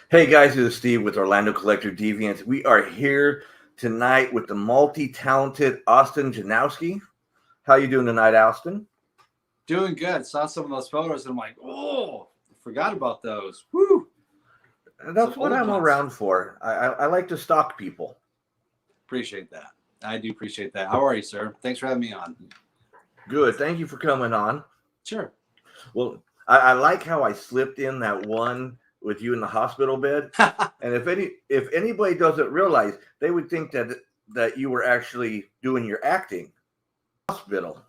Hey guys, this is Steve with Orlando Collector Deviants. We are here tonight with the multi-talented Austin Janowsky. How you doing tonight, Austin? Doing good. Saw some of those photos and I'm like, oh, I forgot about those. Woo! Some That's what old I'm ones. around for. I like to stalk people. Appreciate that. I do appreciate that. How are you, sir? Thanks for having me on. Good. Thank you for coming on. Sure. Well, I like how I slipped in that one with you in the hospital bed. And if anybody doesn't realize, they would think that you were actually doing your acting hospital.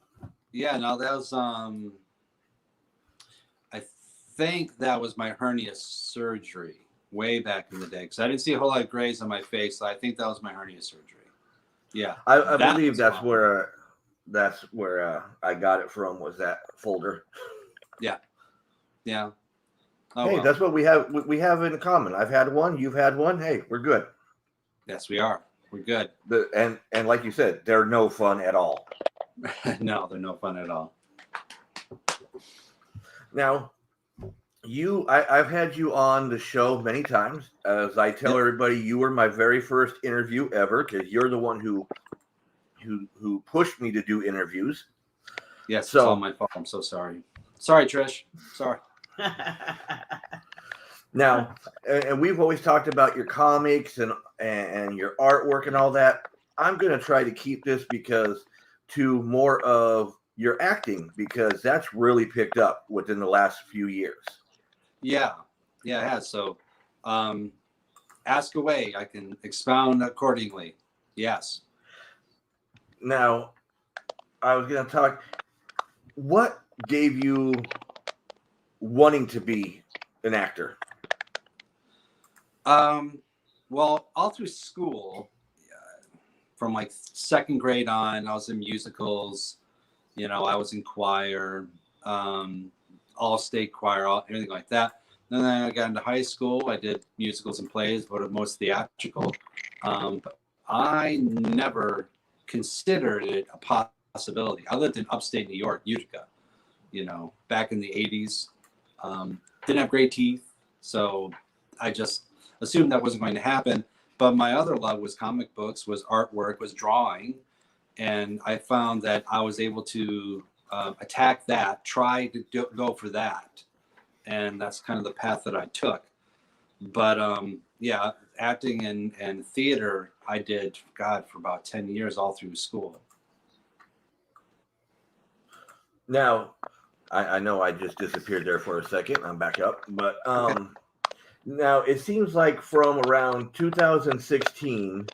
Yeah, no, that was I think that was my hernia surgery way back in the day. Because I didn't see a whole lot of grays on my face. So I think that was my hernia surgery. Yeah. I that believe was that's fun. where I got it from, was that folder. Yeah. Yeah. Oh Hey, well. that's what we have in common. I've had one, you've had one. Hey, we're good. Yes, we are. We're good. And like you said, they're no fun at all. No, they're no fun at all. Now, I've had you on the show many times. As I tell Yep. everybody, you were my very first interview ever because you're the one who pushed me to do interviews. Yes, it's all So my fault. I'm so sorry. Sorry, Trish. Sorry. now, and we've always talked about your comics and your artwork and all that. I'm going to try to keep this because to more of your acting, because that's really picked up within the last few years. Yeah, yeah, it has. So, ask away. I can expound accordingly. Yes. Now, I was going to talk. What gave you wanting to be an actor? Well, all through school, from like second grade on, I was in musicals. I was in choir, all state choir, everything like that. And then I got into high school. I did musicals and plays, but most theatrical. But I never considered it a possibility. I lived in upstate New York, Utica, back in the 80s. Didn't have great teeth, so I just assumed that wasn't going to happen. But my other love was comic books, was artwork, was drawing. And I found that I was able to attack that, try to go for that. And that's kind of the path that I took. But yeah, acting and theater, I did, God, for about 10 years all through school. Now, I know I just disappeared there for a second. I'm back up, but Okay. now it seems like from around 2016,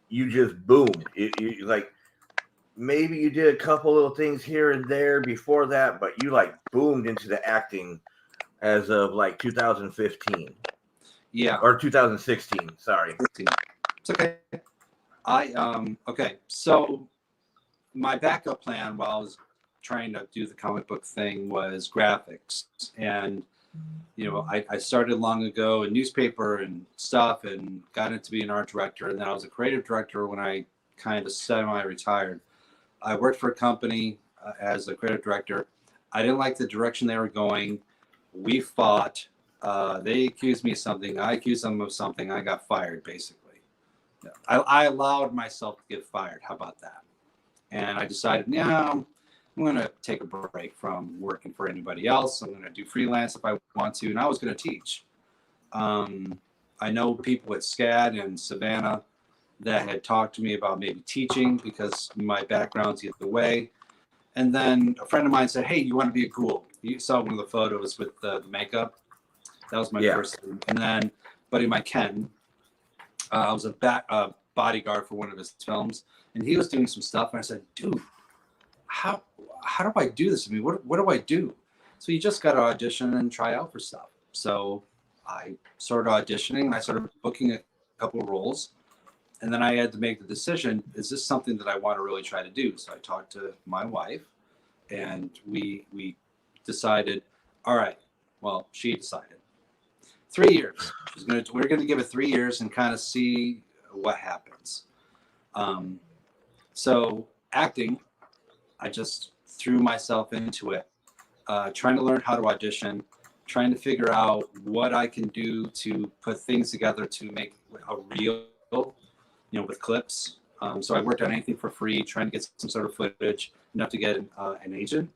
you just boomed. You like maybe you did a couple little things here and there before that, but you like boomed into the acting as of like 2015. Yeah. Or 2016. Sorry. It's okay. Okay. So my backup plan while I was trying to do the comic book thing was graphics. And, I started long ago in newspaper and stuff and got into being an art director. And then I was a creative director when I kind of semi-retired. I worked for a company as a creative director. I didn't like the direction they were going. We fought. They accused me of something. I accused them of something. I got fired, basically. I allowed myself to get fired. How about that? And I decided, yeah, I'm going to take a break from working for anybody else. I'm going to do freelance if I want to. And I was going to teach. I know people at SCAD and Savannah that had talked to me about maybe teaching because my background's either way. And then a friend of mine said, hey, you want to be a ghoul? You saw one of the photos with the makeup. That was my first thing. And then buddy of mine, Ken, I was a bodyguard for one of his films. And he was doing some stuff. And I said, dude, how do I do this? I mean, what do I do? So you just got to audition and try out for stuff. So I started auditioning. I started booking a couple of roles. And then I had to make the decision, is this something that I want to really try to do? So I talked to my wife and we decided, all right, well, she decided 3 years. We're going to give it 3 years and kind of see what happens. So acting, I just threw myself into it, trying to learn how to audition, trying to figure out what I can do to put things together to make a reel, with clips. So I worked on anything for free, trying to get some sort of footage, enough to get an agent.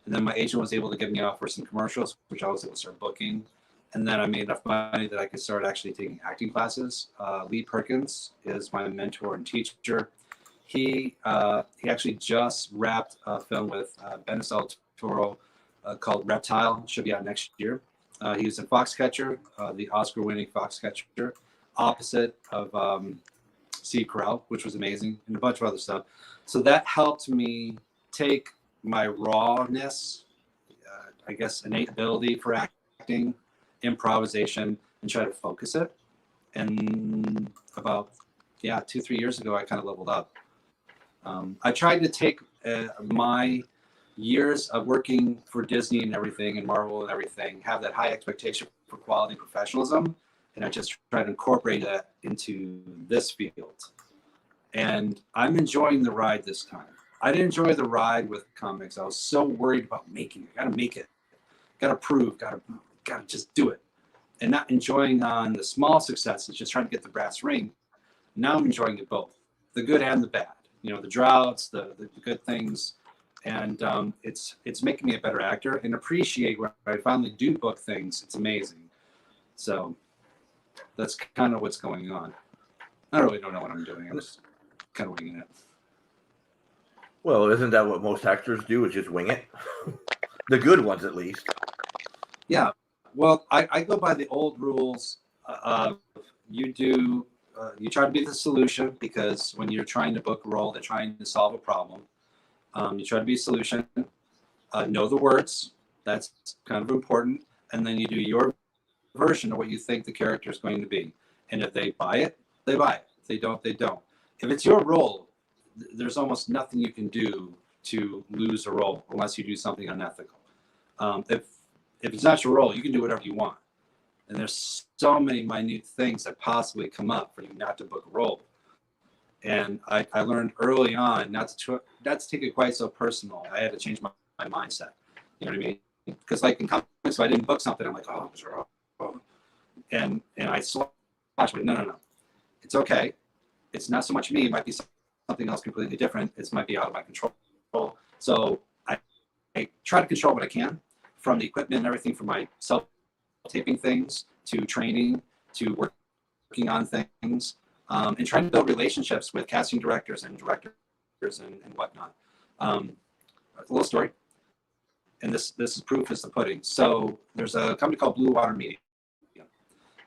And then my agent was able to get me out for some commercials, which I was able to start booking. And then I made enough money that I could start actually taking acting classes. Lee Perkins is my mentor and teacher. He actually just wrapped a film with Benicio del Toro called Reptile. Should be out next year. He was in Foxcatcher, the Oscar-winning Foxcatcher, opposite of Steve Carell, which was amazing, and a bunch of other stuff. So that helped me take my rawness, I guess, innate ability for acting, improvisation, and try to focus it. And about 2-3 years ago, I kind of leveled up. I tried to take my years of working for Disney and everything, and Marvel and everything, have that high expectation for quality and professionalism, and I just tried to incorporate that into this field. And I'm enjoying the ride this time. I didn't enjoy the ride with comics. I was so worried about making it. Gotta make it. Gotta prove. Gotta just do it. And not enjoying on the small successes, just trying to get the brass ring. Now I'm enjoying it both, the good and the bad. The droughts, the good things, and it's making me a better actor and appreciate when I finally do book things. It's amazing. So that's kind of what's going on. I really don't know what I'm doing. I'm just kind of winging it. Well, isn't that what most actors do? Is just wing it? The good ones, at least. Yeah. Well, I go by the old rules. You try to be the solution, because when you're trying to book a role, they're trying to solve a problem. You try to be a solution. Know the words. That's kind of important. And then you do your version of what you think the character is going to be. And if they buy it, they buy it. If they don't, they don't. If it's your role, there's almost nothing you can do to lose a role unless you do something unethical. If it's not your role, you can do whatever you want. And there's so many minute things that possibly come up for you not to book a role. And I learned early on not to take it quite so personal. I had to change my mindset. You know what I mean? Because like in comics, if I didn't book something, I'm like, oh, sure. And I slash, no. It's okay. It's not so much me. It might be something else completely different. It might be out of my control. So I try to control what I can, from the equipment and everything, from my self-taping things to training to working on things, and trying to build relationships with casting directors and whatnot. A little story, and this is proof is the pudding. So there's a company called Blue Water Media,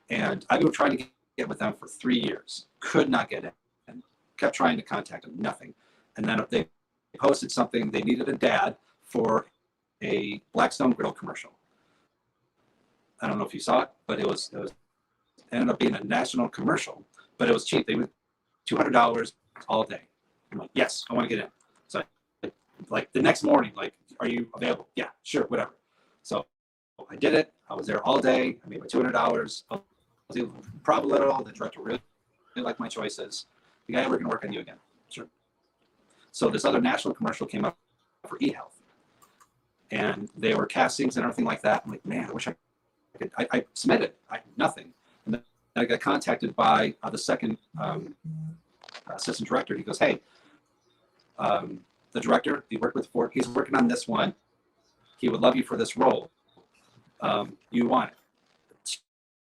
and I've been trying to get with them for 3 years. Could not get in. Kept trying to contact them, nothing. And then they posted something. They needed a dad for a Blackstone Grill commercial. I don't know if you saw it, but it ended up being a national commercial, but it was cheap. They were $200 all day. I'm like, yes, I want to get in. So like the next morning, like, are you available? Yeah, sure, whatever. So I did it. I was there all day. I made my $200. I was able to improv a little. The director really liked my choices. The guy, we're going to work on you again. Sure. So this other national commercial came up for eHealth. And they were castings and everything like that. I'm like, man, I wish I could. I submitted. Nothing. And then I got contacted by the second assistant director. He goes, hey, the director he worked with before, he's working on this one. He would love you for this role. You want it?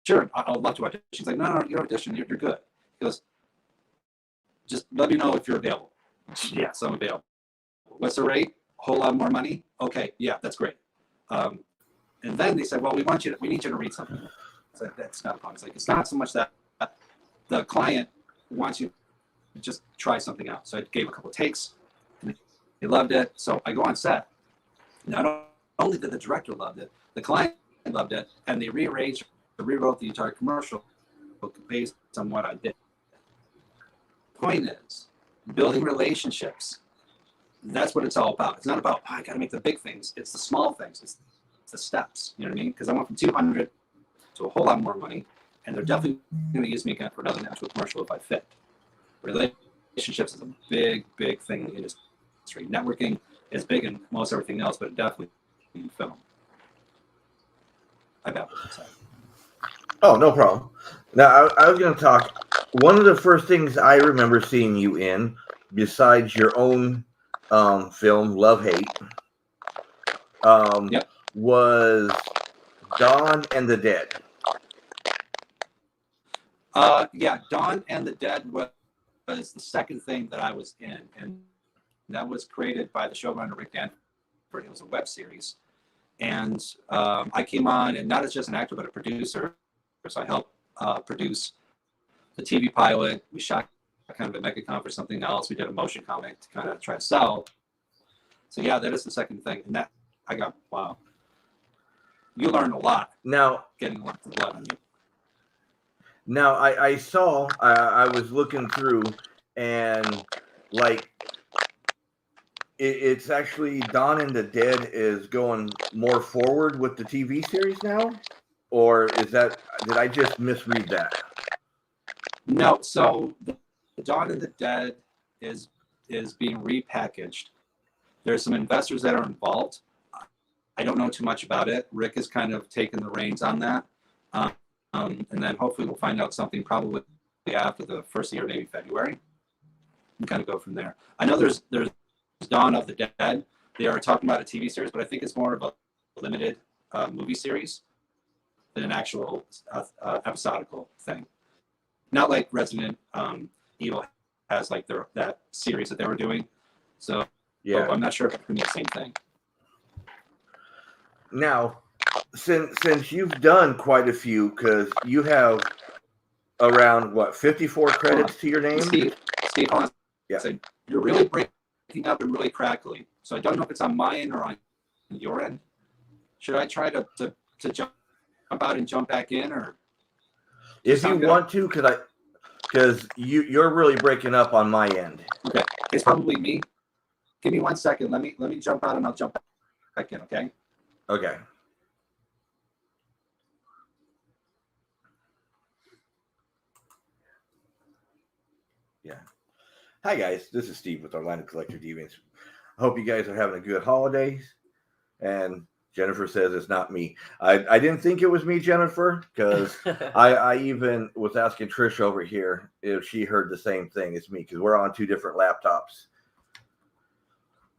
Sure, I'd love to audition. She's like, no, you don't audition. You're good. He goes, just let me know if you're available. Yes, I'm available. What's the rate? A whole lot more money? Okay, yeah, that's great. And then they said, well, we need you to read something. I said, that's not a problem. It's like, it's not so much that the client wants you to just try something out. So I gave a couple of takes, and they loved it. So I go on set. Not only did the director love it, the client loved it, and they rewrote the entire commercial based on what I did. Point is, building relationships. That's what it's all about. It's not about, I got to make the big things. It's the small things. It's the steps. You know what I mean? Because I went from 200 to a whole lot more money, and they're definitely going to use me again for another national commercial if I fit. Relationships is a big, big thing in the industry. Networking is big in most everything else, but definitely in film. I babbled. Sorry. Oh, no problem. Now, I was going to talk. One of the first things I remember seeing you in, besides your own film, Love Hate, Yep. was Dawn and the Dead. Yeah, Dawn and the Dead was the second thing that I was in, and that was created by the showrunner Rick Danford. It was a web series, and I came on, and not as just an actor but a producer. So I helped produce the TV pilot. We shot kind of a MegaCon for something else. We did a motion comic to kind of try to sell. So yeah, that is the second thing, and that I got wow. You learn a lot Now, getting lots of blood on you. Now, I saw, I was looking through, and like, it's actually Dawn and the Dead is going more forward with the TV series now? Or did I just misread that? No, so the Dawn of the Dead is being repackaged. There's some investors that are involved. I don't know too much about it. Rick has kind of taken the reins on that. And then hopefully we'll find out something probably after the first year, maybe February, and kind of go from there. I know there's Dawn of the Dead. They are talking about a TV series, but I think it's more of a limited movie series than an actual episodical thing. Not like Resident Evil has like that series that they were doing. So yeah, I'm not sure if it's going to be the same thing. Now, since you've done quite a few, because you have around, 54 credits to your name? Steve, hold on. Yeah. So you're really breaking up and really crackly. So I don't know if it's on my end or on your end. Should I try to jump out and jump back in, or if you want to, because you're really breaking up on my end. Okay, it's probably me. Give me 1 second. Let me jump out and I'll jump back in. Okay. Okay. Yeah. Hi guys, this is Steve with Orlando Collector Deviants. I hope you guys are having a good holidays. And Jennifer says it's not me. I didn't think it was me, Jennifer, because I even was asking Trish over here if she heard the same thing as me, because we're on 2 different laptops.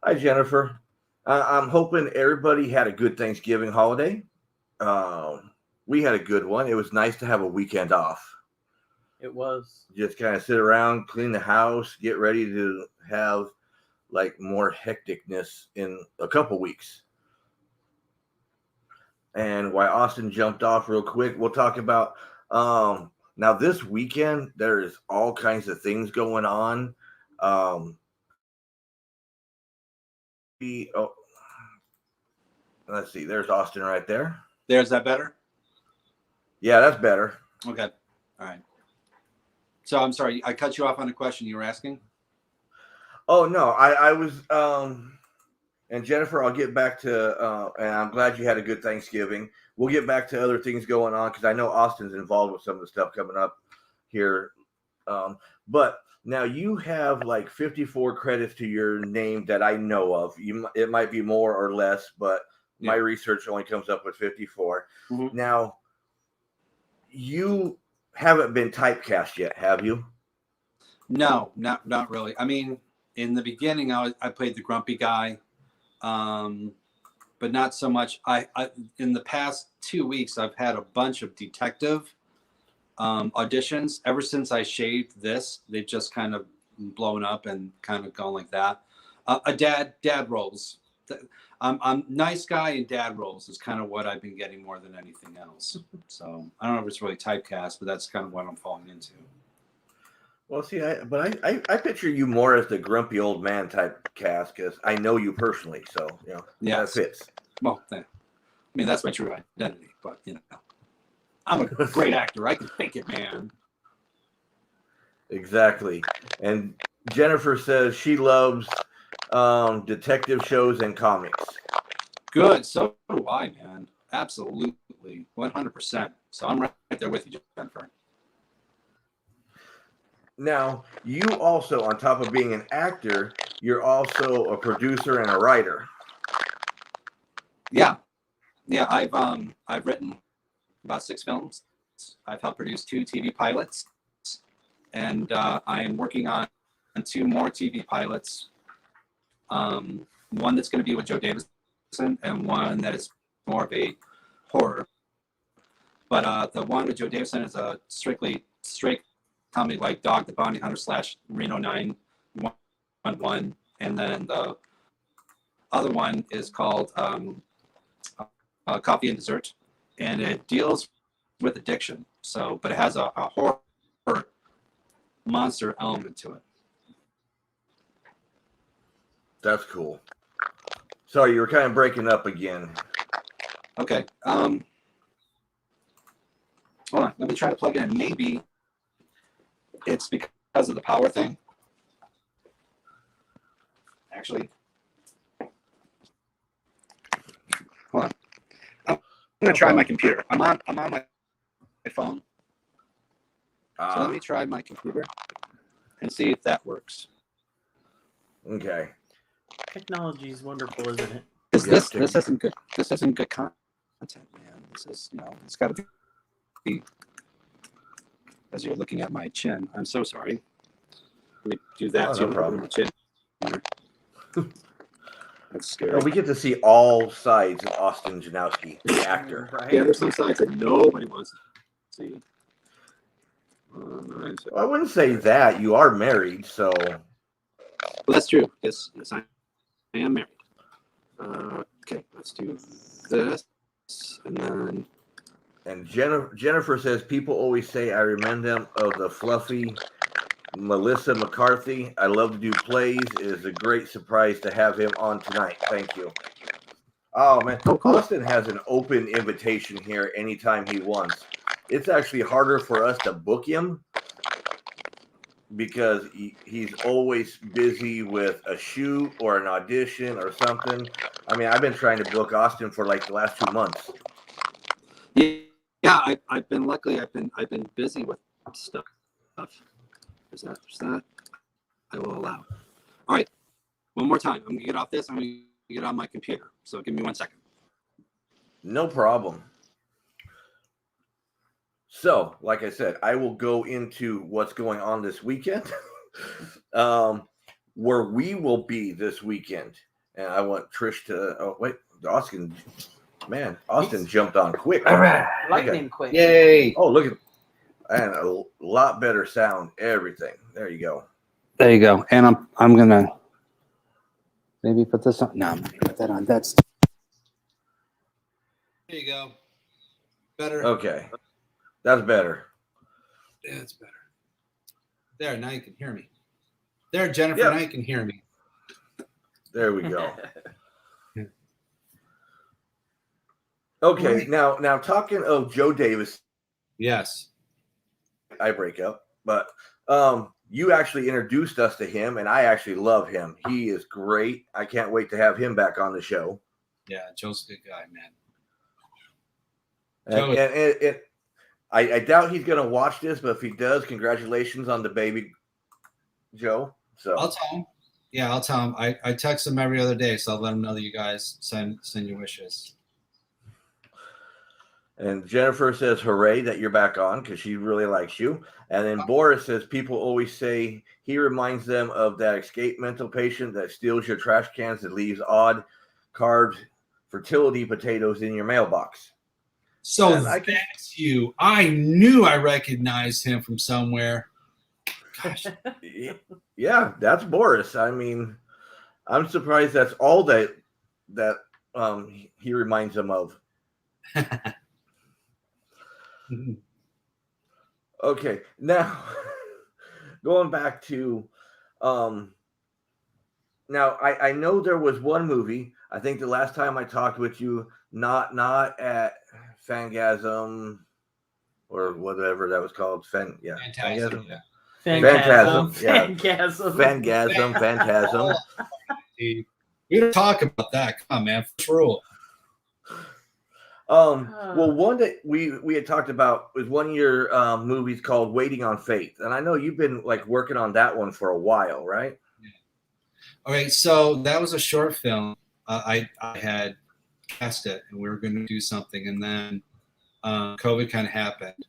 Hi, Jennifer. I'm hoping everybody had a good Thanksgiving holiday. We had a good one. It was nice to have a weekend off. It was. Just kind of sit around, clean the house, get ready to have like more hecticness in a couple weeks. And while Austin jumped off real quick, we'll talk about now this weekend. There's all kinds of things going on. Let's see. There's Austin right there. There's that better? Yeah, that's better. Okay. All right. So I'm sorry, I cut you off on a question you were asking. Oh no, I was and Jennifer, I'll get back to and I'm glad you had a good Thanksgiving. We'll get back to other things going on because I know Austin's involved with some of the stuff coming up here. But now you have like 54 credits to your name that I know of. It might be more or less, but my research only comes up with 54. Mm-hmm. Now, you haven't been typecast yet, have you? No, not really. I mean, in the beginning, I played the grumpy guy, but not so much. I in the past 2 weeks, I've had a bunch of detective auditions. Ever since I shaved this, they've just kind of blown up and kind of gone like that. Dad roles. I'm nice guy and dad roles is kind of what I've been getting more than anything else. So I don't know if it's really typecast, but that's kind of what I'm falling into. Well, see, I picture you more as the grumpy old man type cast because I know you personally, so that fits. Well, I mean that's my true identity, but I'm a great actor. I can fake it, man. Exactly. And Jennifer says she loves detective shows and comics. Good. So do I, man. Absolutely. 100%. So I'm right there with you, Jennifer. Now, you also, on top of being an actor, you're also a producer and a writer. Yeah. I've written about 6 films. I've helped produce 2 TV pilots, and I am working on 2 more TV pilots. One that's going to be with Joe Davison, and one that is more of a horror. But the one with Joe Davison is a strictly straight comedy, like Dog the Bounty Hunter / Reno 911, and then the other one is called Coffee and Dessert, and it deals with addiction. So, but it has a horror monster element to it. That's cool. Sorry, you were kind of breaking up again. Okay. Hold on. Let me try to plug it in. Maybe it's because of the power thing. Actually, hold on. I'm gonna try my computer. I'm on my phone. So let me try my computer and see if that works. Okay. Technology is wonderful, isn't it? This isn't good. This isn't good content, man. This is it's got to be. As you're looking at my chin, I'm so sorry. Let me do that. Oh, no problem. My chin. That's scary. Well, we get to see all sides of Austin Janowsky, the actor. Right? Yeah, there's some sides that nobody wants to see. Well, I wouldn't say that. You are married, so. Well, that's true. Yes, I am married. Okay, let's do this, and then. And Jennifer says, people always say I remind them of the fluffy Melissa McCarthy. I love to do plays. It is a great surprise to have him on tonight. Thank you. Oh, man. Oh, cool. Austin has an open invitation here anytime he wants. It's actually harder for us to book him because he's always busy with a shoot or an audition or something. I mean, I've been trying to book Austin for like the last 2 months. Yeah, I've been busy with stuff. There's that. I will allow. All right, one more time. I'm gonna get off this. I'm gonna get on my computer. So give me 1 second. No problem. So, like I said, I will go into what's going on this weekend, where we will be this weekend. And I want Trish to. Oh wait, Austin. Man, Austin jumped on quick. All right. Lightning quick. Yay! Oh, look at, and a lot better sound. Everything. There you go. There you go. And I'm gonna maybe put this on. No, I'm gonna put that on. That's. There you go. Better. Okay, that's better. Yeah, it's better. There, now you can hear me. There, Jennifer, Yep. now you can hear me. There we go. Okay, now talking of Joe Davis, Yes. I break up, but you actually introduced us to him, and I actually love him. He is great. I can't wait to have him back on the show. Yeah, Joe's a good guy, man. And I doubt he's going to watch this, but if he does, congratulations on the baby, Joe. So I'll tell him. Yeah, I'll tell him. I text him every other day, so I'll let him know that you guys send your wishes. And Jennifer says, hooray that you're back on because she really likes you. And then Boris says, people always say he reminds them of that escaped mental patient that steals your trash cans and leaves odd carved fertility potatoes in your mailbox. So And that's you. I knew I recognized him from somewhere. Gosh. Yeah, that's Boris. I mean, I'm surprised that's all that he reminds them of. Okay, now going back to now I know there was one movie. I think the last time I talked with you, not at Fangasm or whatever that was called. Fantastic. Fangasm. Yeah. Phantasm. Yeah. Phantasm. Phantasm. We don't talk about that. Come on, man. First rule. Well, one that we had talked about was one of your movies called Waiting on Faith, and I know you've been like working on that one for a while, right? Yeah. All right, so that was a short film. I had cast it, and we were going to do something, and then COVID kind of happened,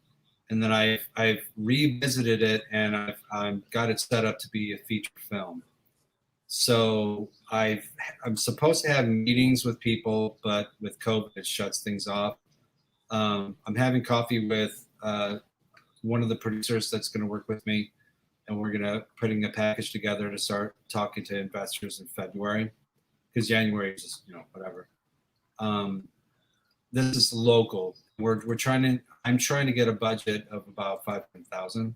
and then I've revisited it, and I've got it set up to be a feature film. So I'm supposed to have meetings with people, but with COVID, it shuts things off. I'm having coffee with one of the producers that's going to work with me, and we're putting a package together to start talking to investors in February, because January is just whatever. This is local. I'm trying to get a budget of about 500,000.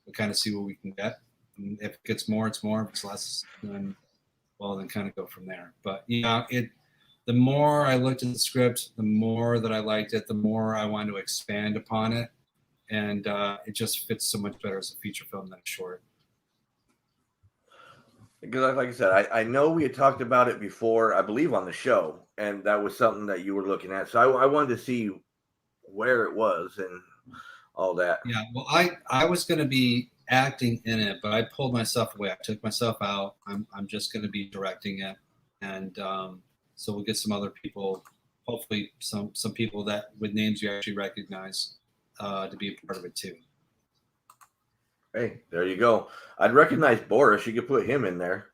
We'll kind of see what we can get. And if it gets more, it's more. If it's less, then kind of go from there. But the more I looked at the script, the more that I liked it, the more I wanted to expand upon it, and it just fits so much better as a feature film than a short. Because, like I said, I know we had talked about it before, I believe, on the show, and that was something that you were looking at. So I wanted to see where it was and all that. Yeah, well, I was going to be acting in it, but I pulled myself away. I took myself out. I'm just going to be directing it, and so we'll get some other people, hopefully some people that with names you actually recognize, to be a part of it too. Hey, there you go. I'd recognize Boris. You could put him in there.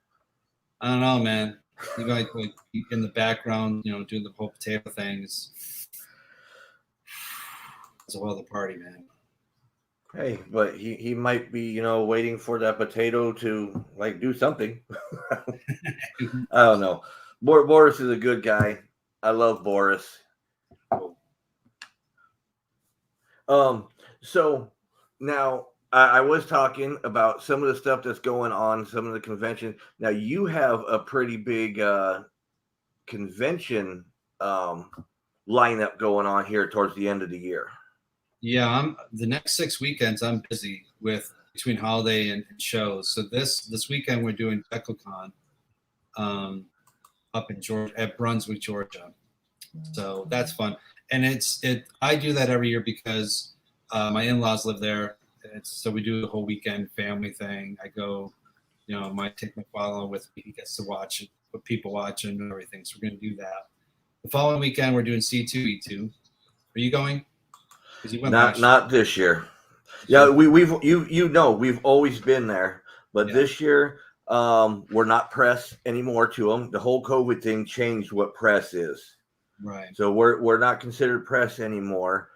I don't know, man. You guys like in the background, doing the whole potato thing. It's a whole other party, man. Hey, but he might be, waiting for that potato to do something. I don't know. Boris is a good guy. I love Boris. So now I was talking about some of the stuff that's going on, some of the convention. Now you have a pretty big convention lineup going on here towards the end of the year. Yeah, the next 6 weekends I'm busy with between holiday and shows. So this weekend we're doing DecoCon up in Georgia, at Brunswick, Georgia. So that's fun, and I do that every year because my in-laws live there. So we do the whole weekend family thing. I go, might take my father with me. He gets to watch it, what people watch and everything. So we're going to do that. The following weekend we're doing C2E2. Are you going? Not this year. Yeah, we've always been there, but this year we're not press anymore to them. The whole COVID thing changed what press is. Right. So we're not considered press anymore.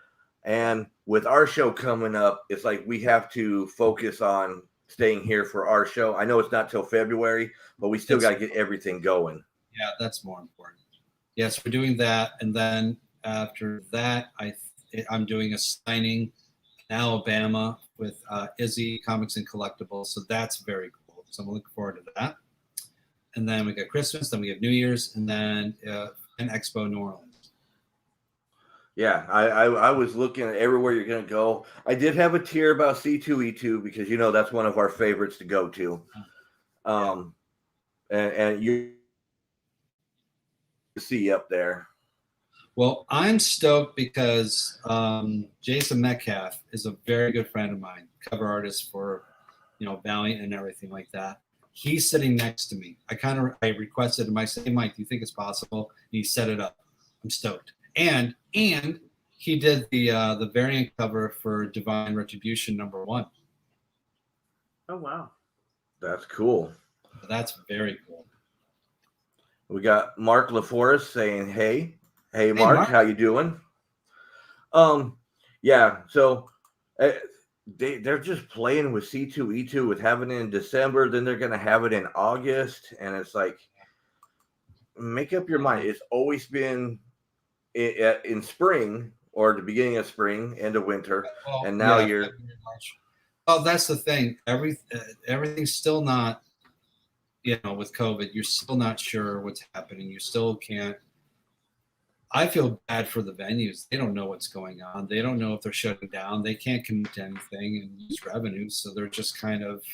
And with our show coming up, it's like we have to focus on staying here for our show. I know it's not till February, but we still got to get everything going. Yeah, that's more important. Yes, we're doing that, and then after that, I'm doing a signing in Alabama with Izzy Comics and Collectibles. So that's very cool. So I'm looking forward to that. And then we got Christmas, then we have New Year's, and then an Expo New Orleans. Yeah, I was looking at everywhere you're going to go. I did have a tear about C2E2 because, that's one of our favorites to go to. And you see up there. Well, I'm stoked because Jason Metcalf is a very good friend of mine, cover artist for, Valiant and everything like that. He's sitting next to me. I requested him. I said, "Hey, Mike, do you think it's possible?" And he set it up. I'm stoked. And he did the variant cover for Divine Retribution #1. Oh wow, that's cool. That's very cool. We got Mark LaForest saying, "Hey, Mark, how you doing?" Yeah. So they're just playing with C2E2 with having it in December. Then they're going to have it in August, and it's like, make up your mind. It's always been in spring or the beginning of spring, end of winter, and now you're. Oh, that's the thing. Everything's still not, with COVID, you're still not sure what's happening. You still can't. I feel bad for the venues. They don't know what's going on. They don't know if they're shutting down. They can't commit to anything and use revenue. So they're just kind of,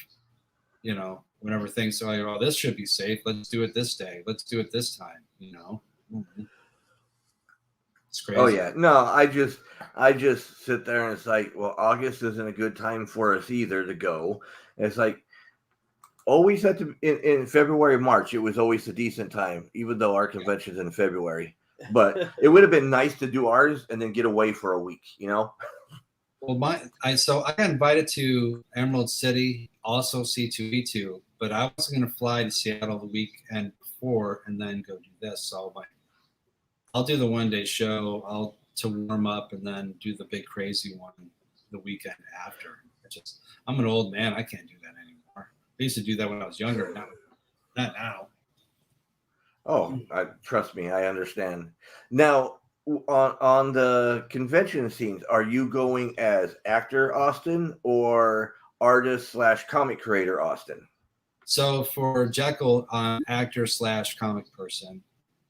whenever things are like, "Oh, this should be safe. Let's do it this day. Let's do it this time." It's crazy. Oh yeah, no, I just sit there and it's like, well, August isn't a good time for us either to go. And it's like always in February, March, it was always a decent time, even though our convention's in February. But it would have been nice to do ours and then get away for a week, you know? Well, I got invited to Emerald City, also C2E2, but I wasn't going to fly to Seattle the weekend before and then go do this. So I'll do the 1-day show. To warm up and then do the big crazy one the weekend after. I'm an old man. I can't do that anymore. I used to do that when I was younger. Not now. Oh, trust me, I understand. Now, on the convention scenes, are you going as actor Austin or artist / comic creator Austin? So for Jekyll, I'm actor / comic person.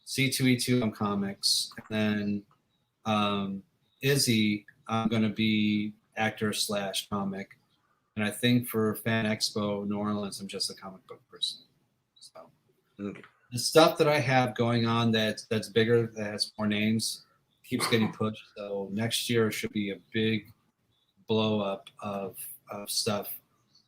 C2E2, I'm comics. And then Izzy, I'm going to be actor / comic. And I think for Fan Expo New Orleans, I'm just a comic book person. So Okay. the stuff that I have going on that's bigger, that has more names, keeps getting pushed. So next year should be a big blow up of stuff.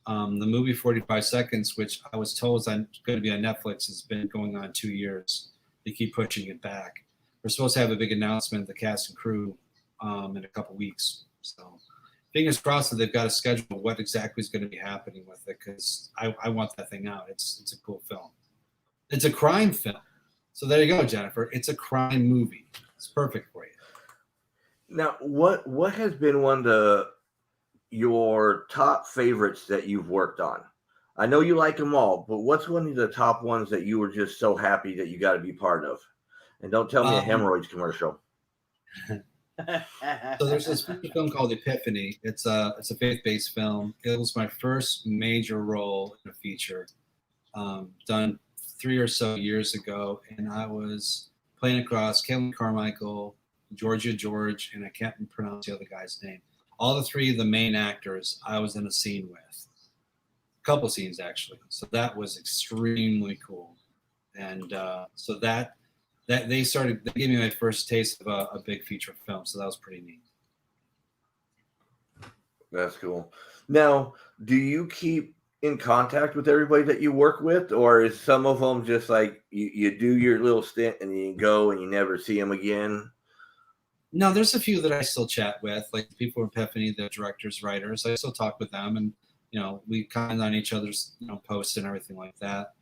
The movie 45 Seconds, which I was told is going to be on Netflix, has been going on 2 years. They keep pushing it back. We're supposed to have a big announcement of the cast and crew in a couple weeks. So fingers crossed that they've got a schedule of what exactly is going to be happening with it, because I want that thing out. It's a cool film. It's a crime film. So there you go, Jennifer. It's a crime movie. It's perfect for you. Now, what has been one of your top favorites that you've worked on? I know you like them all, but what's one of the top ones that you were just so happy that you got to be part of? And don't tell me a hemorrhoids commercial. So there's this film called Epiphany. It's a faith-based film. It was my first major role in a feature, done 3 or so years ago, and I was playing across Caitlin Carmichael, Georgia George, and I can't pronounce the other guy's name. All the 3 of the main actors I was in a scene with. A couple scenes, actually. So that was extremely cool. And so that they gave me my first taste of a big feature film. So that was pretty neat. That's cool. Now, do you keep in contact with everybody that you work with, or is some of them just like you do your little stint and you go and you never see them again? No, there's a few that I still chat with, like the people from Epiphany, the directors, writers. I still talk with them, and we comment on each other's posts and everything like that.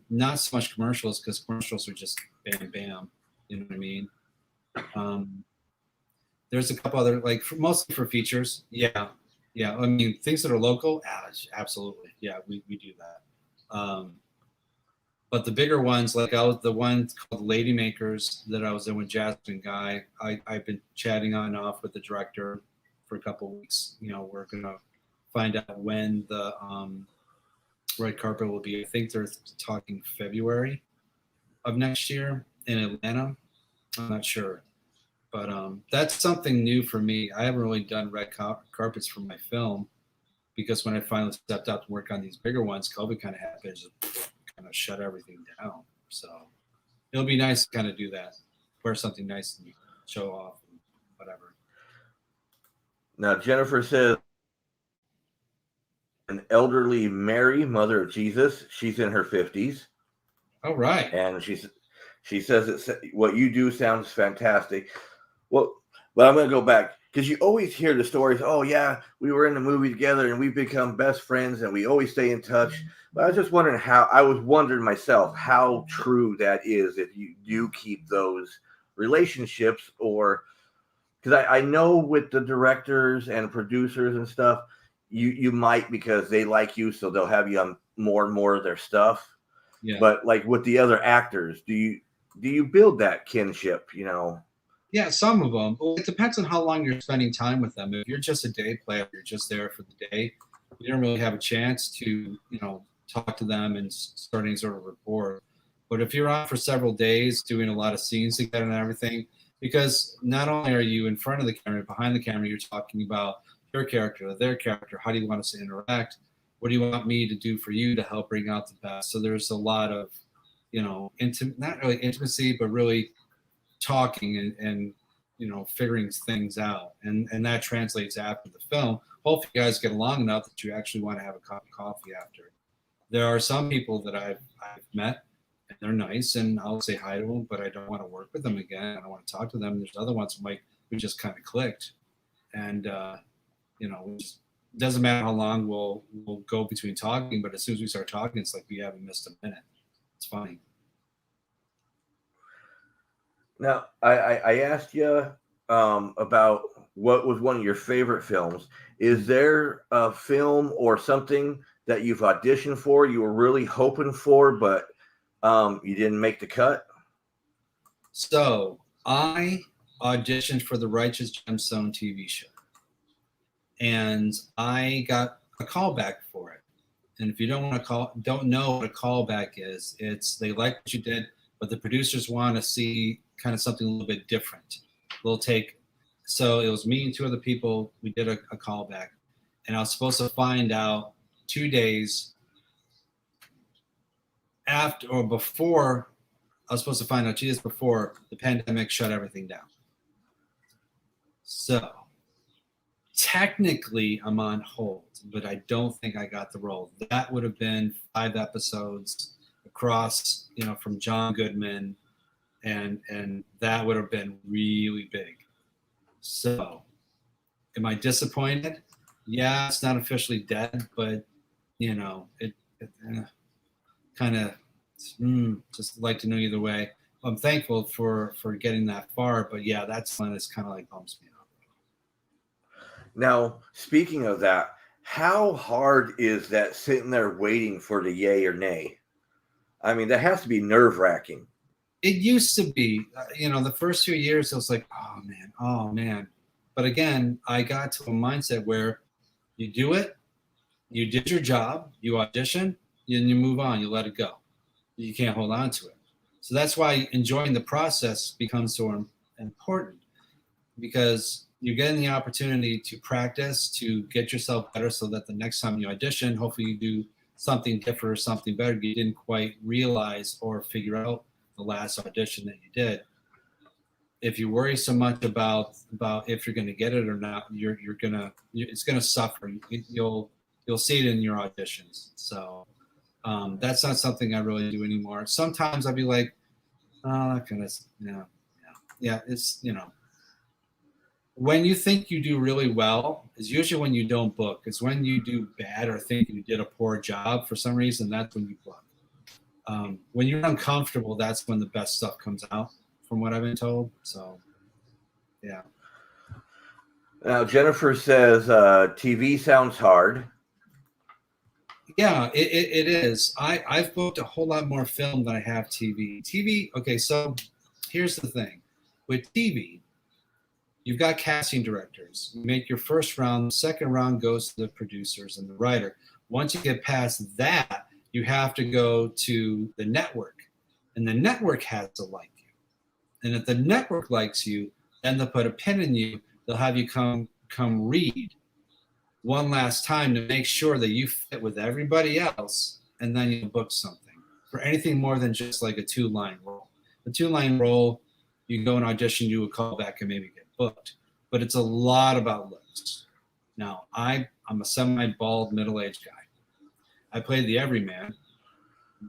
Not so much commercials, because commercials are just bam bam. You know what I mean? There's a couple other, like mostly for features. Yeah. I mean, things that are local, absolutely. Yeah, we do that. But the bigger ones, like the one called Lady Makers that I was in with Jasmine Guy, I've been chatting on and off with the director for a couple of weeks. We're gonna find out when the red carpet will be. I think they're talking February of next year in Atlanta. I'm not sure. But that's something new for me. I haven't really done red carpets for my film, because when I finally stepped out to work on these bigger ones, COVID kind of happened, just kind of shut everything down. So it'll be nice to kind of do that, wear something nice and show off and whatever. Now, Jennifer says an elderly Mary, mother of Jesus. She's in her 50s. All right. And she says what you do sounds fantastic. Well, but I'm going to go back, because you always hear the stories. Oh, yeah, we were in the movie together and we've become best friends and we always stay in touch. But I was just wondering myself how true that is, if you do keep those relationships, or because I know with the directors and producers and stuff, you might, because they like you, so they'll have you on more and more of their stuff. Yeah. But like with the other actors, do you build that kinship, Yeah, some of them. Well, it depends on how long you're spending time with them. If you're just a day player, you're just there for the day, you don't really have a chance to, talk to them and start any sort of rapport. But if you're on for several days doing a lot of scenes together and everything, because not only are you in front of the camera, behind the camera, you're talking about your character, their character. How do you want us to interact? What do you want me to do for you to help bring out the best? So there's a lot of, not really intimacy, but really talking and figuring things out, and that translates after the film. Hopefully you guys get along enough that you actually want to have a cup of coffee after. There are some people that I've met they're nice, and I'll say hi to them, but I don't want to work with them again. I don't want to talk to them. There's other ones we just kind of clicked, and it doesn't matter how long we'll go between talking, but as soon as we start talking, it's like we haven't missed a minute. It's funny. Now, I asked you about what was one of your favorite films. Is there a film or something that you've auditioned for, you were really hoping for, but you didn't make the cut? So I auditioned for the Righteous Gemstone TV show, and I got a callback for it. And if you don't know what a callback is, it's they like what you did, but the producers want to see kind of something a little bit different. So it was me and two other people. We did a callback, and I was supposed to find out 2 days after or before. I was supposed to find out 2 days before the pandemic shut everything down. So technically I'm on hold, but I don't think I got the role. That would have been 5 episodes across, from John Goodman, and that would have been really big. So am I disappointed? Yeah, it's not officially dead, but it kind of just like to know either way. I'm thankful for getting that far, but yeah, that's one that's kind of like bumps me out. Now, speaking of that, how hard is that sitting there waiting for the yay or nay? I mean, that has to be nerve-wracking. It used to be, the first few years, I was like, oh man. But again, I got to a mindset where you do it, you did your job, you audition, and you move on, you let it go. You can't hold on to it. So that's why enjoying the process becomes so important, because you're getting the opportunity to practice, to get yourself better, so that the next time you audition, hopefully you do something different or something better you didn't quite realize or figure out the last audition that you did. If you worry so much about if you're going to get it or not, it's going to suffer. You'll see it in your auditions. So that's not something I really do anymore. Sometimes I'll be like, oh, goodness, yeah. It's when you think you do really well is usually when you don't book. It's when you do bad or think you did a poor job for some reason, that's when you book. When you're uncomfortable, that's when the best stuff comes out, from what I've been told. So, yeah. Now, Jennifer says TV sounds hard. Yeah, it is. I've booked a whole lot more film than I have TV. TV, okay, so here's the thing. With TV, you've got casting directors. You make your first round, the second round goes to the producers and the writer. Once you get past that, you have to go to the network, and the network has to like you. And if the network likes you, then they'll put a pin in you. They'll have you come read one last time to make sure that you fit with everybody else, and then you book something. For anything more than just like a 2-line role. A 2-line role, you go and audition, do a callback, and maybe get booked. But it's a lot about looks. Now, I'm a semi-bald middle-aged guy. I played the everyman,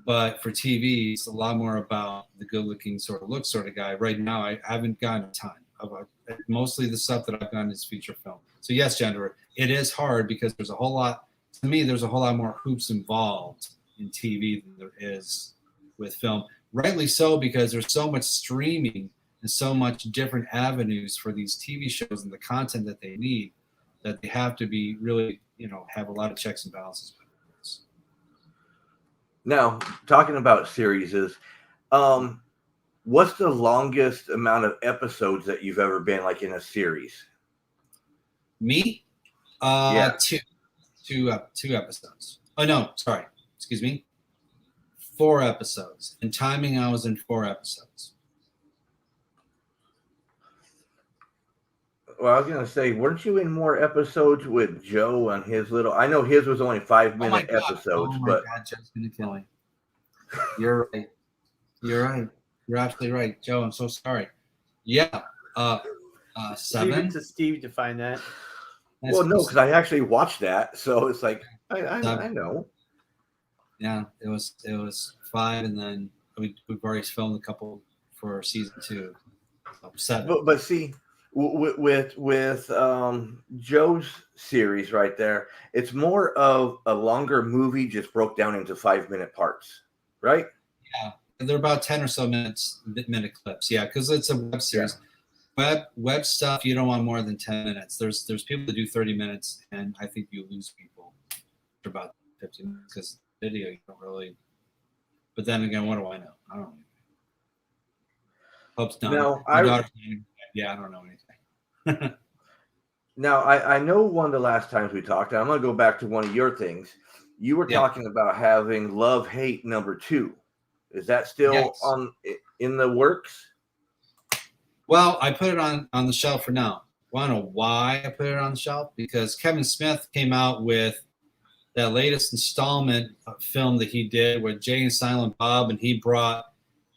but for TV, it's a lot more about the good-looking sort of guy. Right now, I haven't gotten a ton. Mostly the stuff that I've gotten is feature film. So yes, Jennifer, it is hard because there's a whole lot more hoops involved in TV than there is with film. Rightly so, because there's so much streaming and so much different avenues for these TV shows and the content that they need, that they have to be really, have a lot of checks and balances. Now, talking about series, what's the longest amount of episodes that you've ever been like in a series? Me? Yeah. Two episodes. Oh no, sorry. Excuse me. 4 episodes. And timing, I was in 4 episodes. Well, I was gonna say, weren't you in more episodes with Joe on his little? I know his was only 5-minute episodes, but God, Joe's gonna kill me. You're right. You're absolutely right, Joe. I'm so sorry. Yeah. 7. Leave it to Steve to find that. Well, no, because I actually watched that, so it's like I know. Yeah, it was 5, and then we've already filmed a couple for season 2. 7. But see, with Joe's series right there, it's more of a longer movie just broke down into 5-minute parts, right? Yeah, they're about 10 or so minute clips. Yeah, because it's a web series. Yeah. Web stuff, you don't want more than 10 minutes. There's people that do 30 minutes, and I think you lose people for about 15 minutes because video you don't really. But then again, what do I know? I don't know. Hope's done. No, yeah, I don't know anything. Now, I know one of the last times we talked, I'm going to go back to one of your things. You were talking about having Love Hate #2. Is that still in the works? Well, I put it on the shelf for now. Want to know why I put it on the shelf? Because Kevin Smith came out with that latest installment film that he did with Jay and Silent Bob, and he brought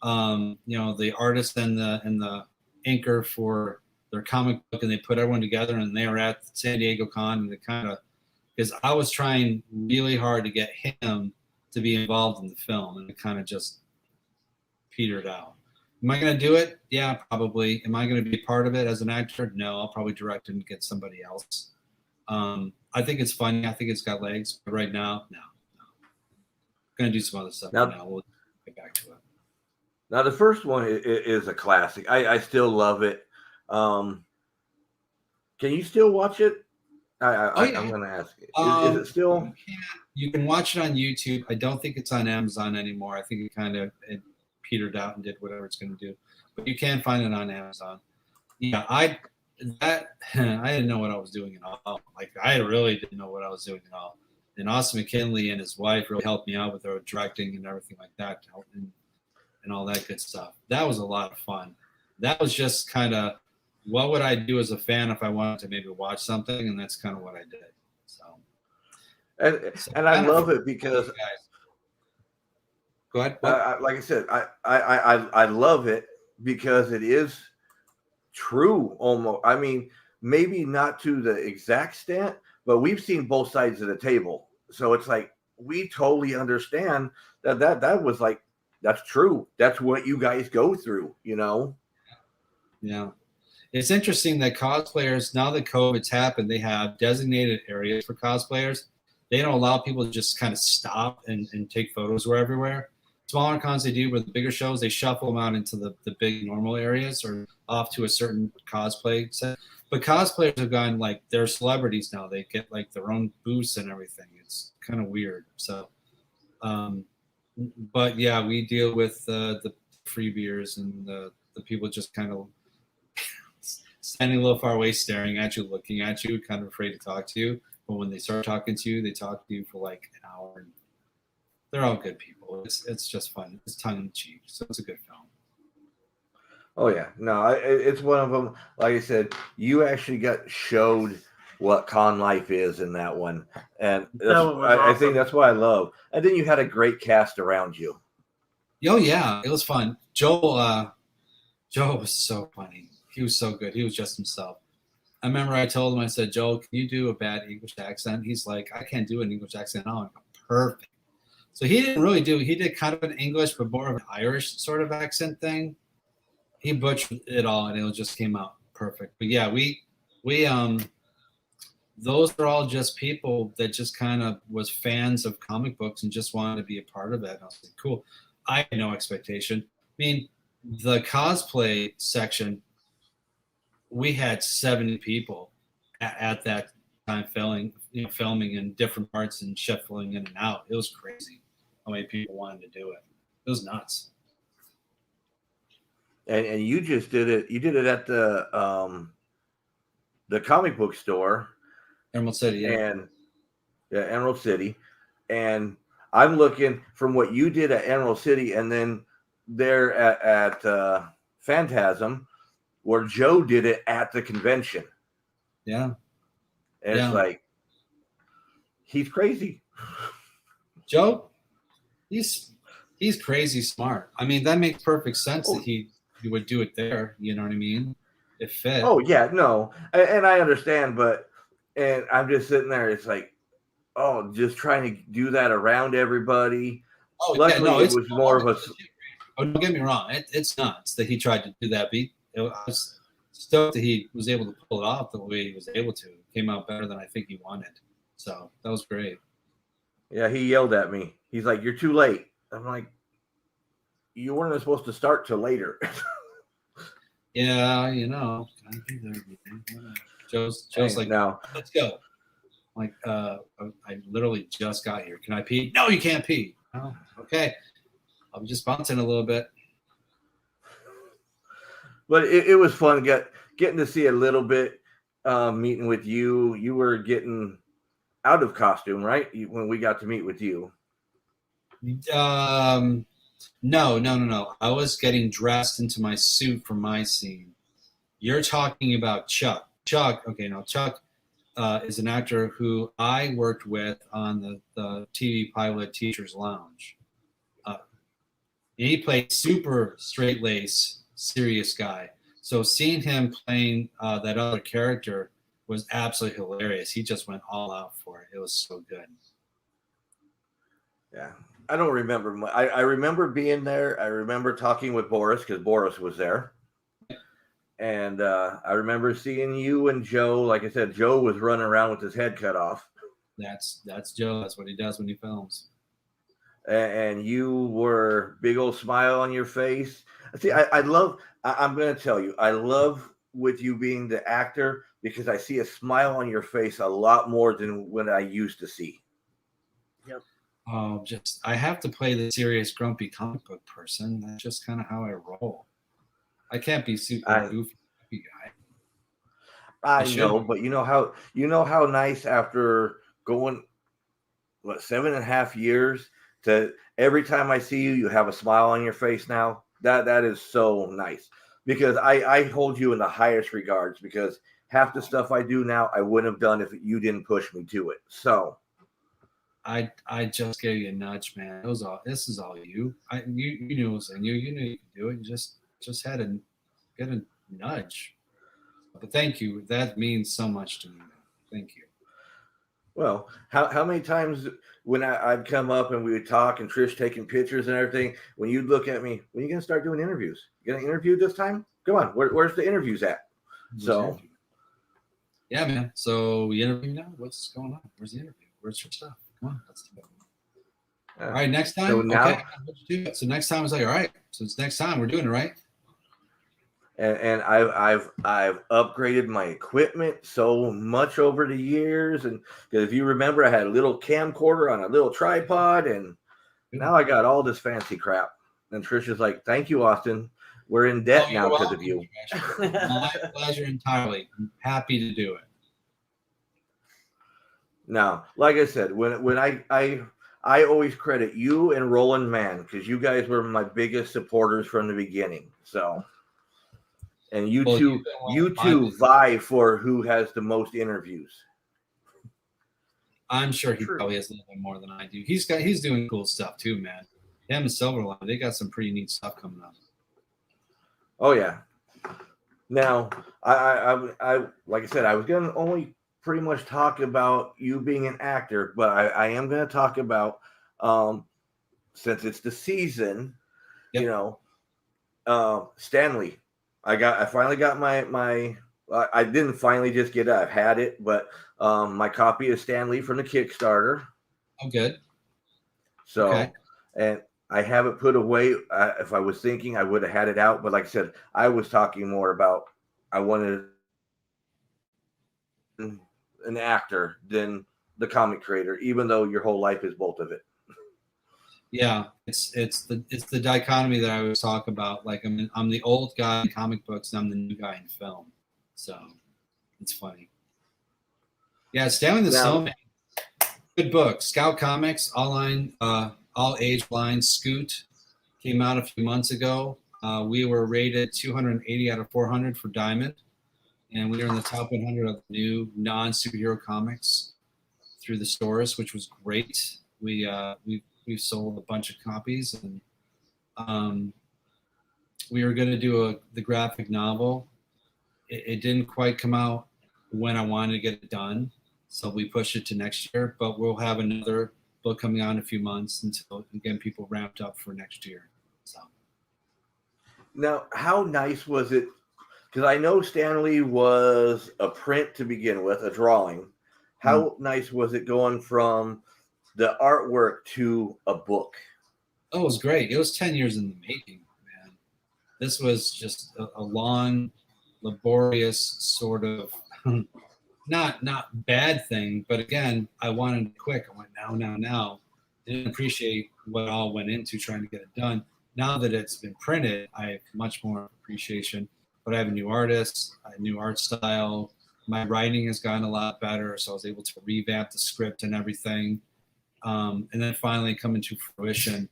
the artist and the inker for their comic book, and they put everyone together, and they were at San Diego Con, and they kind of, because I was trying really hard to get him to be involved in the film, and it kind of just petered out. Am I going to do it? Yeah, probably. Am I going to be part of it as an actor? No, I'll probably direct it and get somebody else. I think it's funny. I think it's got legs, but right now, no. I'm going to do some other stuff now. We'll get back to it. Now, the first one is a classic. I still love it. Can you still watch it? I'm going to ask you. Is it still? You can watch it on YouTube. I don't think it's on Amazon anymore. I think it petered out and did whatever it's going to do. But you can find it on Amazon. Yeah, I didn't know what I was doing at all. Like, I really didn't know what I was doing at all. And Austin McKinley and his wife really helped me out with their directing and everything like that, and all that good stuff. That was a lot of fun. That was just kind of, what would I do as a fan if I wanted to maybe watch something? And that's kind of what I did. And I love it because, go ahead. Like I said, I love it because it is true almost. I mean, maybe not to the exact extent, but we've seen both sides of the table. So it's like, we totally understand that was like, that's true. That's what you guys go through, Yeah. It's interesting that cosplayers, now that COVID's happened, they have designated areas for cosplayers. They don't allow people to just kind of stop and take photos everywhere. Smaller cons they do, but the bigger shows, they shuffle them out into the big normal areas or off to a certain cosplay set. But cosplayers have gone, like, they're celebrities now. They get like their own booths and everything. It's kind of weird. So, but yeah, we deal with the free beers and the people just kind of standing a little far away, staring at you, looking at you, kind of afraid to talk to you. But when they start talking to you, they talk to you for like an hour. And they're all good people. It's just fun. It's tongue in cheek, so it's a good film. Oh yeah, no, it's one of them. Like I said, you actually got showed what con life is in that one, and I think that's what I love. And then you had a great cast around you. Oh yeah, it was fun. Joe was so funny. He was so good. He was just himself. I remember I told him, I said, Joel, can you do a bad English accent? He's like, I can't do an English accent. Oh, perfect. So he did kind of an English, but more of an Irish sort of accent thing. He butchered it all, and it just came out perfect. But yeah, we those are all just people that just kind of was fans of comic books and just wanted to be a part of it. And I was like, cool. I had no expectation. I mean, the cosplay section, we had 70 people at that time filming in different parts and shuffling in and out. It was crazy how many people wanted to do it. It was nuts. And you just did it. You did it at the comic book store, Emerald City, yeah. And Emerald City. And I'm looking from what you did at Emerald City, and then there at Phantasm, where Joe did it at the convention. Yeah. And it's like, he's crazy. Joe, he's crazy smart. I mean, that makes perfect sense that he would do it there. You know what I mean? It fit. Oh, yeah, no. And I understand, and I'm just sitting there. It's like, just trying to do that around everybody. Oh, luckily, yeah, no, it was more of a. Oh, don't get me wrong. It's nuts that he tried to do that beat. I was stoked that he was able to pull it off the way he was able to. It came out better than I think he wanted. So that was great. Yeah, he yelled at me. He's like, "You're too late." I'm like, "You weren't supposed to start till later." Yeah, can I be there? Joe's like, now, let's go. Like, I literally just got here. Can I pee? No, you can't pee. Oh, okay. I'm just bouncing a little bit. but it was fun getting to see a little bit, meeting with you. You were getting out of costume, right? When we got to meet with you. No. I was getting dressed into my suit for my scene. You're talking about Chuck. Chuck is an actor who I worked with on the TV pilot Teacher's Lounge. He played super straight-laced, serious guy. So seeing him playing that other character was absolutely hilarious. He just went all out for it. It was so good. Yeah. I don't remember. I remember being there. I remember talking with Boris because Boris was there. And I remember seeing you and Joe. Like I said, Joe was running around with his head cut off. That's Joe. That's what he does when he films. And you were big old smile on your face. See, I'm going to tell you, I love with you being the actor because I see a smile on your face a lot more than when I used to see. Yep. Oh, I have to play the serious, grumpy comic book person. That's just kind of how I roll. I can't be super goofy guy. I know, but you know how nice after going 7.5 years to every time I see you, you have a smile on your face now. That is so nice because I hold you in the highest regards because half the stuff I do now I wouldn't have done if you didn't push me to it. So I just gave you a nudge, man. This is all you. You knew it was in you. You knew you could do it. You just had to get a nudge. But thank you. That means so much to me. Thank you. Well, how many times when I'd come up and we would talk and Trish taking pictures and everything, when you'd look at me, when are you going to start doing interviews? You going to interview this time? Come on. Where's the interviews at? Yeah, man. So we interview now? What's going on? Where's the interview? Where's your stuff? Come on. Let's do it. All right. Next time. So now, okay. So next time it's like, all right. So it's next time we're doing it, right? And I've upgraded my equipment so much over the years, and because if you remember, I had a little camcorder on a little tripod, and now I got all this fancy crap. And Trisha's like, "Thank you, Austin. We're in debt now because of you." My pleasure entirely. I'm happy to do it. Now, like I said, when I always credit you and Roland Mann because you guys were my biggest supporters from the beginning. So. And you two vie for who has the most interviews. I'm sure he probably has a little bit more than I do. He's doing cool stuff too, man. Him and Silverline, they got some pretty neat stuff coming up. Oh yeah. Now, I like I said, I was gonna only pretty much talk about you being an actor, but I am gonna talk about since it's the season, Stanley. I finally got my I didn't finally just get it. I've had it, but my copy of Stan Lee from the Kickstarter. Oh, good. So, okay. And I have it put away. If I was thinking, I would have had it out. But like I said, I was talking more about I wanted an actor than the comic creator, even though your whole life is both of it. Yeah, it's the dichotomy that I always talk about. Like I'm the old guy in comic books, and I'm the new guy in film. So it's funny. Yeah, Stanley the Snowman. Good book. Scout Comics, all age line. Scoot came out a few months ago. We were rated 280 out of 400 for Diamond, and we were in the top 100 of new non-superhero comics through the stores, which was great. We've sold a bunch of copies, and we were going to do the graphic novel. It didn't quite come out when I wanted to get it done, so we pushed it to next year. But we'll have another book coming out in a few months until, again, people ramped up for next year. So Now, how nice was it? Because I know Stanley was a print to begin with, a drawing. How nice was it going from the artwork to a book? Oh, it was great. It was 10 years in the making, man. This was just a long, laborious sort of not bad thing, but again, I wanted it quick. I went now. Didn't appreciate what all went into trying to get it done. Now that it's been printed, I have much more appreciation. But I have a new artist, a new art style. My writing has gotten a lot better, so I was able to revamp the script and everything. And then finally coming to fruition.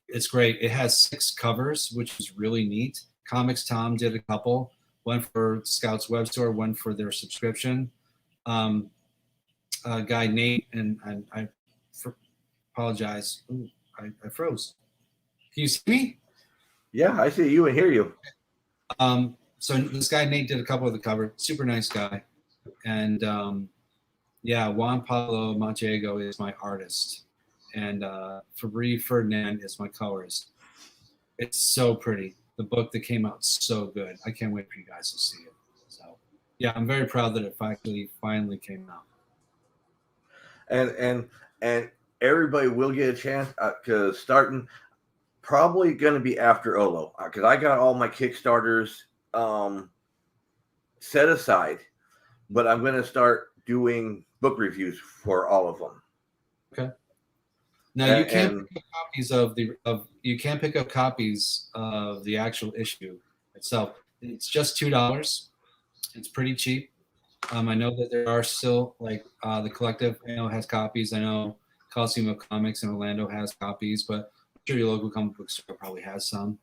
It's great. It has 6 covers, which is really neat. Comics Tom did a couple, one for Scout's web store, one for their subscription. Guy Nate, and I apologize. Ooh, I froze. Can you see me? Yeah, I see you and hear you. So this guy Nate did a couple of the cover. Super nice guy, and Juan Pablo Manchego is my artist, and Fabri Ferdinand is my colorist. It's so pretty. The book that came out so good. I can't wait for you guys to see it. So yeah, I'm very proud that it finally came out. And everybody will get a chance because starting probably going to be after Olo because I got all my Kickstarters set aside, but I'm going to start doing book reviews for all of them. Okay. Now you can't pick up copies of the actual issue itself. It's just $2. It's pretty cheap. I know that there are still the Collective, has copies. I know Coliseum of Comics in Orlando has copies, but I'm sure your local comic book store probably has some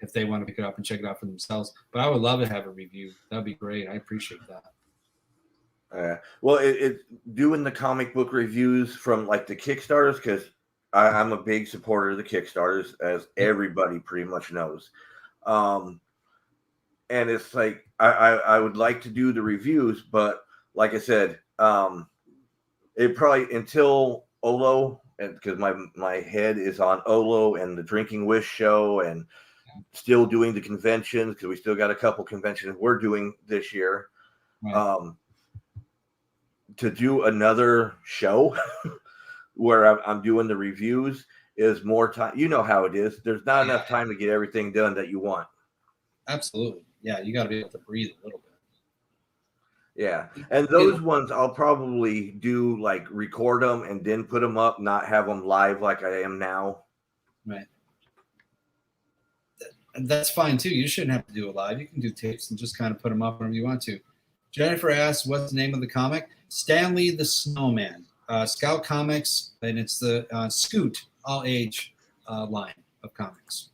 if they want to pick it up and check it out for themselves. But I would love to have a review. That'd be great. I appreciate that. Well, it's doing the comic book reviews from like the Kickstarters because I'm a big supporter of the Kickstarters, as everybody pretty much knows. And it's like I would like to do the reviews, but like I said, it probably until Olo, and because my head is on Olo and the Drinking Wish show, and still doing the conventions because we still got a couple conventions we're doing this year. Right. To do another show where I'm doing the reviews is more time. You know how it is. There's not enough time to get everything done that you want. Absolutely. Yeah, you got to be able to breathe a little bit. Yeah, and those ones I'll probably do like record them and then put them up, not have them live like I am now. Right. And that's fine too. You shouldn't have to do it live. You can do tapes and just kind of put them up whenever you want to. Jennifer asks, what's the name of the comic? Stanley the Snowman. Scout Comics, and it's the Scoot all-age line of comics.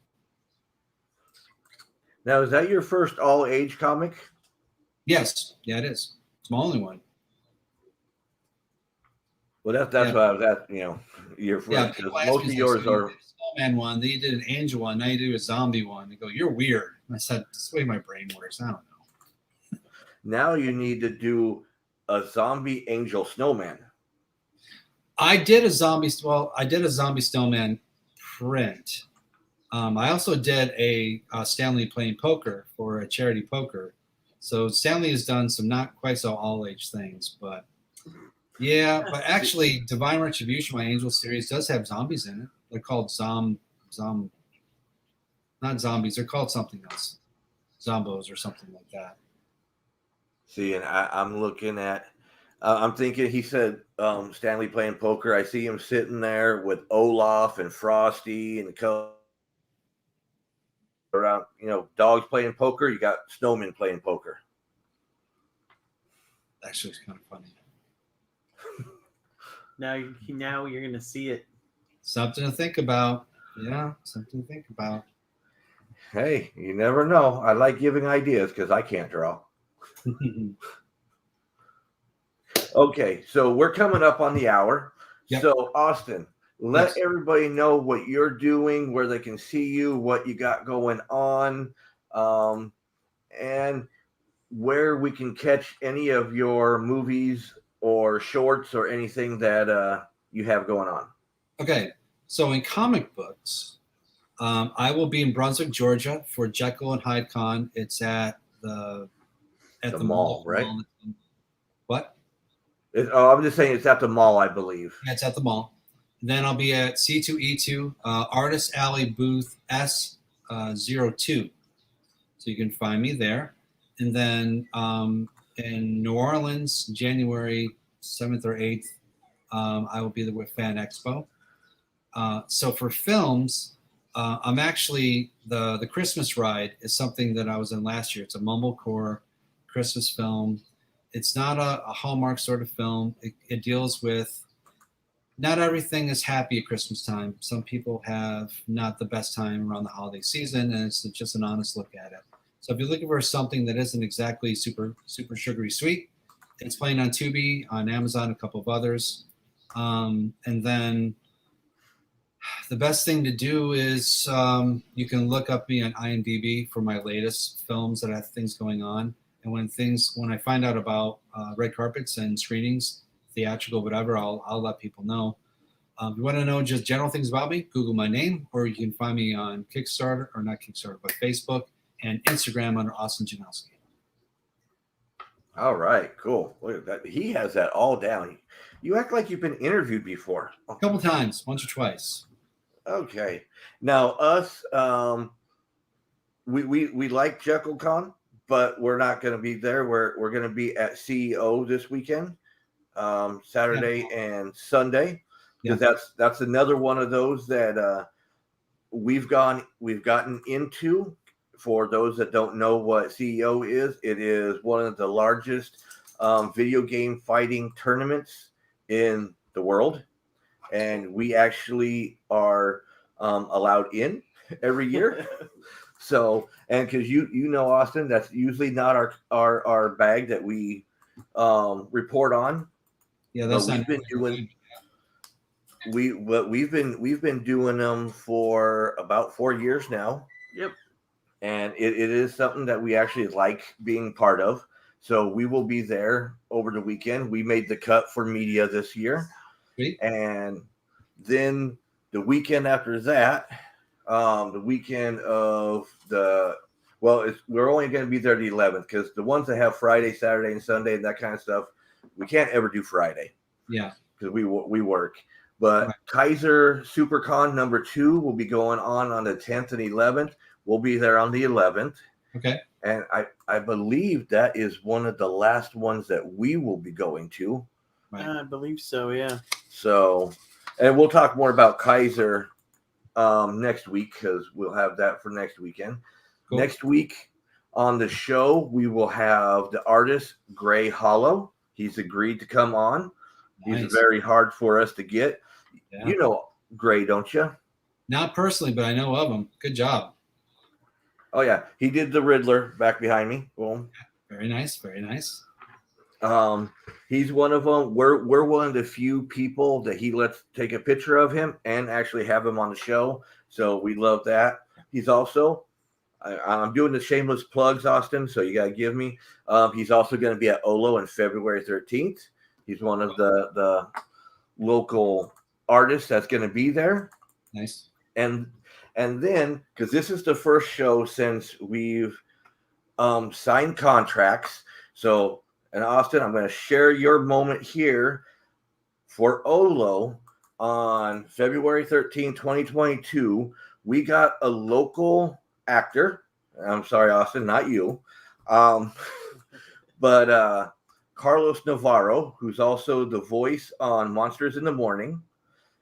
Now, is that your first all-age comic? Yes. Yeah, it is. It's my only one. Well, that's what I was at. Your first, because most of yours are Snowman one. Then you did an angel one. Now you do a zombie one. They go, you're weird. I said, that's the way my brain works. I don't know. Now you need to do a zombie angel snowman. I did a zombie snowman print. I also did a Stanley playing poker for a charity poker. So Stanley has done some not quite so all-age things, but yeah. But actually, Divine Retribution, my Angel series, does have zombies in it. They're called not zombies. They're called something else, zombos or something like that. See, and I'm looking at. I'm thinking he said Stanley playing poker. I see him sitting there with Olaf and Frosty and around, dogs playing poker. You got snowmen playing poker. Actually, it's kind of funny. Now you're gonna see it. Something to think about. Yeah, something to think about. Hey, you never know. I like giving ideas because I can't draw. Okay, so we're coming up on the hour. Yep. So, Austin, let everybody know what you're doing, where they can see you, what you got going on, and where we can catch any of your movies or shorts or anything that you have going on. Okay, so in comic books, I will be in Brunswick, Georgia for Jekyll and Hyde Con. It's at the mall, right? What? I'm just saying it's at the mall, I believe. Yeah, it's at the mall. And then I'll be at C2E2 Artist Alley booth S02. So you can find me there. And then in New Orleans, January 7th or 8th, I will be there with Fan Expo. So for films, I'm actually the Christmas Ride is something that I was in last year. It's a mumblecore Christmas film. It's not a Hallmark sort of film. It deals with not everything is happy at Christmas time. Some people have not the best time around the holiday season, and it's just an honest look at it. So if you're looking for something that isn't exactly super sugary sweet, it's playing on Tubi, on Amazon, a couple of others, and then the best thing to do is you can look up me on IMDb for my latest films that have things going on. And when I find out about red carpets and screenings, theatrical, whatever, I'll let people know. If you want to know just general things about me, Google my name, or you can find me on Kickstarter, or not Kickstarter, but Facebook and Instagram under Austin Janowsky. All right, cool. Look at that. He has that all down. You act like you've been interviewed before. A couple times, once or twice. Okay. Now us, we like JekyllCon, but we're not going to be there. We're going to be at CEO this weekend, Saturday and Sunday, because that's another one of those that we've gotten into. For those that don't know what CEO is, it is one of the largest video game fighting tournaments in the world. And we actually are allowed in every year. So, and because you know, Austin, that's usually not our bag that we report on. Yeah, that's we've been doing them for about 4 years now. Yep. And it is something that we actually like being part of. So we will be there over the weekend. We made the cut for media this year. Sweet. And then the weekend after that, the weekend of we're only going to be there the 11th, because the ones that have Friday, Saturday, and Sunday and that kind of stuff, we can't ever do Friday. Yeah. Because we work. But right. Kaiser SuperCon #2 will be going on the 10th and 11th. We'll be there on the 11th. Okay. And I believe that is one of the last ones that we will be going to. Right. I believe so, yeah. So, and we'll talk more about Kaiser next week, because we'll have that for next weekend. Cool. Next week on the show, we will have the artist Gray Hollow. He's agreed to come on. Nice. He's very hard for us to get. Yeah. You know Gray, don't you? Not personally, but I know of him. Good job. Oh, yeah. He did the Riddler back behind me. Boom. Very nice. Very nice. He's one of them. We're one of the few people that he lets take a picture of him and actually have him on the show. So we love that. He's also, I'm doing the shameless plugs, Austin, so you got to give me. He's also going to be at Olo on February 13th. He's one of the local artists that's going to be there. Nice. And then, because this is the first show since we've signed contracts. So, and Austin, I'm going to share your moment here for Olo on February 13, 2022. We got a local actor. I'm sorry, Austin, not you. But Carlos Navarro, who's also the voice on Monsters in the Morning.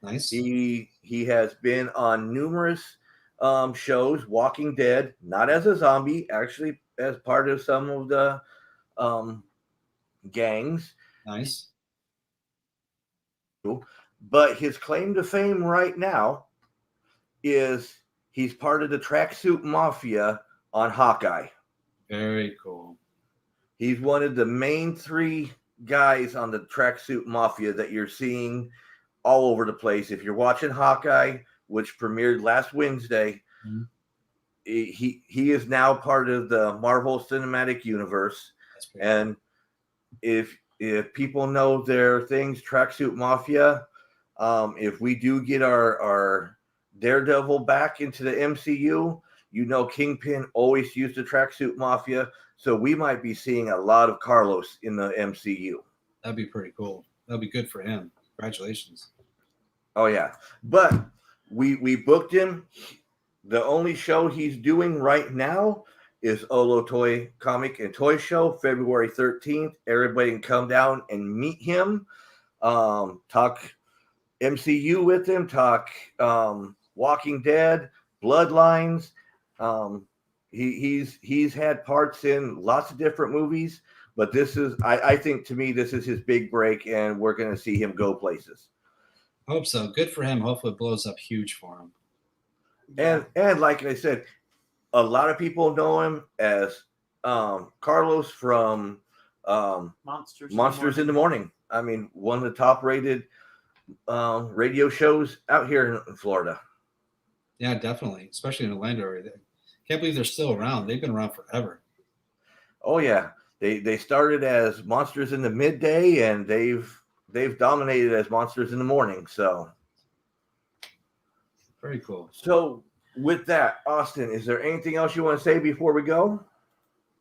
Nice. He has been on numerous shows, Walking Dead, not as a zombie, actually as part of some of the gangs. Nice. But his claim to fame right now is he's part of the Tracksuit Mafia on Hawkeye. Very cool. He's one of the main 3 guys on the Tracksuit Mafia that you're seeing all over the place. If you're watching Hawkeye, which premiered last Wednesday, mm-hmm. he is now part of the Marvel Cinematic Universe. And if people know their things, Tracksuit Mafia, if we do get our Daredevil back into the MCU. You know, Kingpin always used the tracksuit mafia, so we might be seeing a lot of Carlos in the MCU. That'd be pretty cool. That'd be good for him. Congratulations. Oh yeah, but we booked him. The only show he's doing right now is Olo Toy Comic and Toy Show, February 13th. Everybody can come down and meet him, talk MCU with him, talk Walking Dead, Bloodlines. He's had parts in lots of different movies, but this is I think to me this is his big break, and we're going to see him go places. Hope so. Good for him. Hopefully it blows up huge for him. And like I said, a lot of people know him as Carlos from Monsters in the Morning. I mean, one of the top rated radio shows out here in Florida. Yeah, definitely. Especially in Orlando area. Can't believe they're still around. They've been around forever. Oh yeah. They started as Monsters in the Midday, and they've dominated as Monsters in the Morning. So Very cool. So with that, Austin, is there anything else you want to say before we go?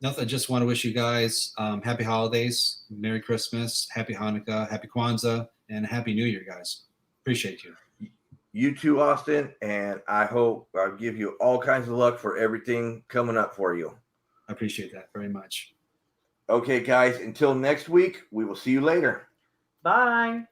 Nothing. Just want to wish you guys happy holidays, Merry Christmas, Happy Hanukkah, Happy Kwanzaa, and Happy New Year, guys. Appreciate you. You too, Austin, and I hope I'll give you all kinds of luck for everything coming up for you. I appreciate that very much. Okay, guys, until next week, we will see you later. Bye.